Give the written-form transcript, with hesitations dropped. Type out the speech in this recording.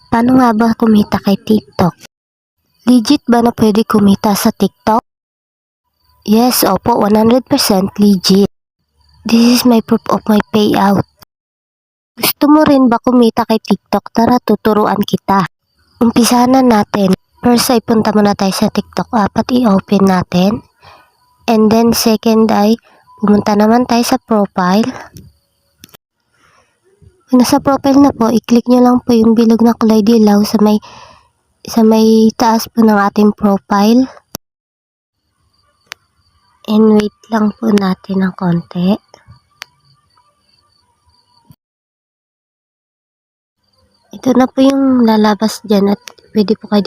Paano nga ba kumita kay TikTok? Legit ba na pwede kumita sa TikTok? Yes, opo, 100% legit. This is my proof of my payout. Gusto mo rin ba kumita kay TikTok? Tara, tuturuan kita. Umpisahan na natin. First ay punta muna tayo sa TikTok app at i-open natin. And then second ay pumunta naman tayo sa profile. Kung nasa profile na po, i-click nyo lang po yung bilog na kulay dilaw sa may taas po ng ating profile. And wait lang po natin ng konti. Ito na po yung lalabas dyan at pwede po kayo